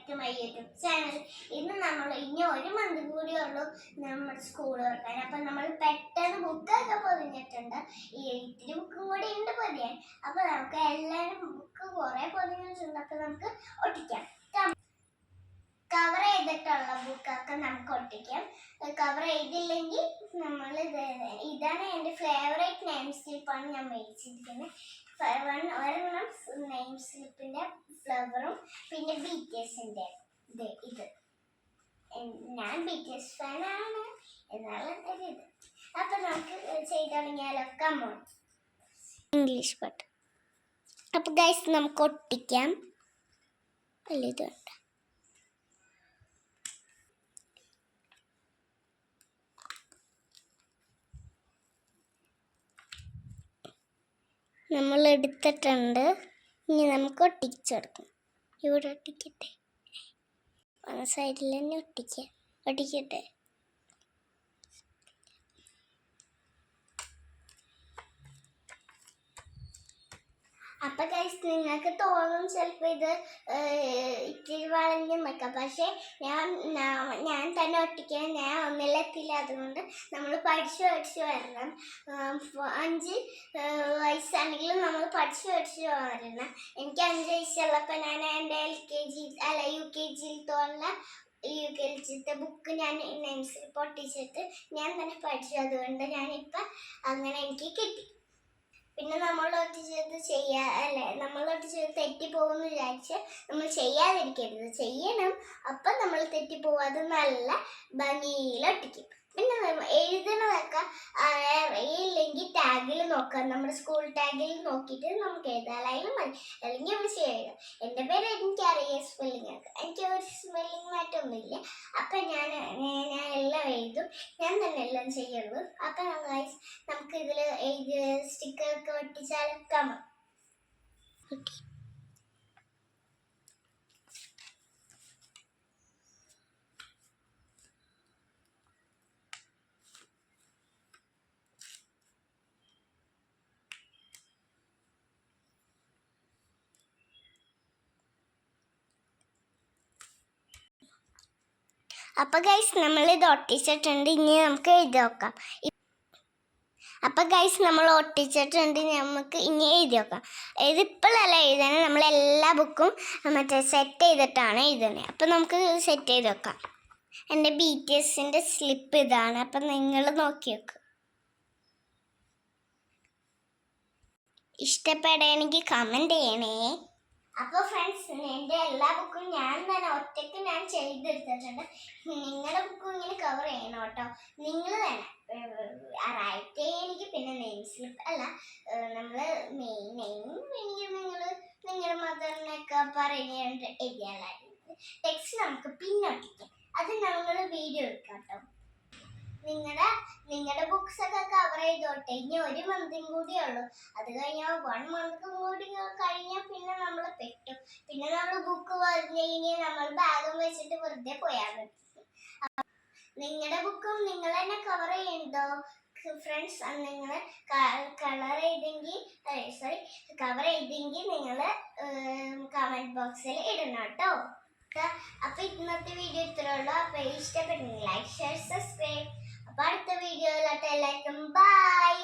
To my YouTube channel. ഇന്ന് നമ്മൾ ഇനി ഒരു മന്ത് കൂടിയേ ഉള്ളൂ നമ്മുടെ സ്കൂൾ തുറക്കാൻ. അപ്പം നമ്മൾ പെട്ടെന്ന് ബുക്കൊക്കെ പൊതിഞ്ഞിട്ടുണ്ട്. ഈ ഇത്തിരി ബുക്കും കൂടി ഉണ്ട് പൊതിയാൻ. അപ്പം നമുക്ക് എല്ലാവരും ബുക്ക് കുറേ പൊതിഞ്ഞിട്ടുണ്ട്. അപ്പം നമുക്ക് ഒട്ടിക്കാം. കവർ ചെയ്തിട്ടുള്ള ബുക്കൊക്കെ നമുക്ക് ഒട്ടിക്കാം. കവർ ചെയ്തില്ലെങ്കിൽ നമ്മൾ ഇതാണ് എൻ്റെ ഫേവറേറ്റ് നെയിം സ്ലിപ്പാണ് ഞാൻ മേടിച്ചിരിക്കുന്നത്. ഒരെണ്ണം നെയിം സ്ലിപ്പിൻ്റെ ഫ്ലവറും പിന്നെ BTSൻ്റെ ഇത്. ഞാൻ BTS ഫാനാണ്, എന്നാലും ഇത്. അപ്പം നമുക്ക് ചെയ്ത് തുടങ്ങിയാലോ? കമോൺ. ഇംഗ്ലീഷ് പാട്ട്. അപ്പം ഗൈസ് നമുക്ക് ഒട്ടിക്കാം. ഇതുണ്ട്. നമ്മൾ എടുത്തിട്ടുണ്ട്. ഇനി നമുക്ക് ഒട്ടിച്ചെടുക്കാം. ഇവിടെ ഒട്ടിക്കട്ടെ. സൈഡിൽ തന്നെ ഒട്ടിക്കട്ടെ. അപ്പം ഗൈസ് നിങ്ങൾക്ക് തോന്നും ചിലപ്പോൾ ഇത് ഇത്തിരി വളഞ്ഞും വെക്കാം. പക്ഷേ ഞാൻ തന്നെ ഒട്ടിക്കാൻ ഞാൻ ഒന്നിലെത്തില്ല. അതുകൊണ്ട് നമ്മൾ പഠിച്ചു വരണം. 5 വയസ്സാണെങ്കിലും നമ്മൾ പഠിച്ചു വരണം. എനിക്ക് 5 വയസ്സുള്ളപ്പോൾ ഞാൻ എൻ്റെ UKG UKGത്തെ ബുക്ക് ഞാൻ നെയിം സ്ലിപ്പ് ഒട്ടിച്ചിട്ട് ഞാൻ തന്നെ പഠിച്ചു. അതുകൊണ്ട് ഞാനിപ്പം അങ്ങനെ എനിക്ക് കിട്ടി. പിന്നെ നമ്മൾ ഒട്ടിച്ചത് നമ്മൾ ഒട്ടിച്ചത് തെറ്റിപ്പോകുമെന്ന് വിചാരിച്ച് നമ്മൾ ചെയ്യാതിരിക്കരുത്, ചെയ്യണം. അപ്പം നമ്മൾ തെറ്റിപ്പോകും. അത് നല്ല ഭംഗിയിൽ ഒട്ടിക്കും. പിന്നെ എഴുതണതൊക്കെ അറിയില്ലെങ്കിൽ ടാഗിൽ നോക്കാം. നമ്മുടെ സ്കൂൾ ടാഗിൽ നോക്കിയിട്ട് നമുക്ക് എഴുതാനായാലും മതി, അല്ലെങ്കിൽ നമ്മൾ ചെയ്യുക. എൻ്റെ പേര് എനിക്കറിയാം സ്പെല്ലിംഗ് ഒക്കെ. എനിക്ക് ഒരു സ്പെല്ലിംഗ് മാറ്റമൊന്നുമില്ല. അപ്പം ഞാൻ എല്ലാം എഴുതും. ഞാൻ തന്നെ എല്ലാം ചെയ്യുള്ളൂ. അപ്പം ഗൈസ് നമുക്ക് ഇതിൽ സ്റ്റിക്കറൊക്കെ ഒട്ടിച്ചാലൊക്കെ അപ്പം ഗൈസ് നമ്മളിത് ഒട്ടിച്ചിട്ടുണ്ട്. ഇനി നമുക്ക് എഴുതി നോക്കാം. അപ്പം ഗൈസ് നമ്മൾ ഒട്ടിച്ചിട്ടുണ്ട്. നമുക്ക് ഇനി എഴുതി നോക്കാം. ഇതിപ്പോഴല്ല എഴുതണേ, നമ്മളെല്ലാ ബുക്കും സെറ്റ് ചെയ്തിട്ടാണ് എഴുതണേ. അപ്പം നമുക്ക് സെറ്റ് ചെയ്ത് വെക്കാം. എൻ്റെ BTSൻ്റെ സ്ലിപ്പ് ഇതാണ്. അപ്പം നിങ്ങൾ നോക്കി വെക്കുക. ഇഷ്ടപ്പെടുകയാണെങ്കിൽ കമൻറ്റ് ചെയ്യണേ. അപ്പോൾ ഫ്രണ്ട്സ്, എൻ്റെ എല്ലാ ബുക്കും ഞാൻ തന്നെ ഒറ്റയ്ക്ക് ചെയ്തെടുത്തിട്ടുണ്ട്. നിങ്ങളുടെ ബുക്കും ഇങ്ങനെ കവർ ചെയ്യണം കേട്ടോ. നിങ്ങൾ തന്നെ റൈറ്റ് ചെയ്യണമെങ്കിൽ. പിന്നെ നെയിം സ്ലിപ്പ് അല്ല, നമ്മൾ നെയിം നിങ്ങളുടെ മദറിനൊക്കെ പറഞ്ഞുകൊണ്ട് എഴുതിയാലായിരുന്നു. ടെക്സ്റ്റ് നമുക്ക് പിന്നൊട്ടിക്കാം. അത് നമ്മൾ വീഡിയോ എടുക്കാം കേട്ടോ. നിങ്ങളുടെ ബുക്സ് ഒക്കെ കവർ ചെയ്തോട്ടെ. ഇനി ഒരു മന്തും കൂടിയേ ഉള്ളൂ. അത് കഴിഞ്ഞാൽ 1 മന്ത് കൂടി കഴിഞ്ഞാൽ പിന്നെ നമ്മൾ പെട്ടു. പിന്നെ നമ്മൾ ബുക്ക് പറഞ്ഞു കഴിഞ്ഞാൽ നമ്മൾ ബാഗും വെച്ചിട്ട് വെറുതെ പോയാൽ മതി. നിങ്ങളുടെ ബുക്കും നിങ്ങൾ തന്നെ കവർ ചെയ്യണ്ടോ ഫ്രണ്ട്സ്? നിങ്ങൾ കവർ ചെയ്തെങ്കിൽ നിങ്ങൾ കമൻറ്റ് ബോക്സിൽ ഇടണം കേട്ടോ. അപ്പം ഇന്നത്തെ വീഡിയോ ഇത്രയേ ഉള്ളൂ. അപ്പം ഇഷ്ടപ്പെട്ടെങ്കിൽ ലൈക്ക്, ഷെയർ, സബ്സ്ക്രൈബ്. അപ്പോൾ അടുത്ത വീഡിയോയിലോട്ട് എല്ലാവർക്കും ബൈ.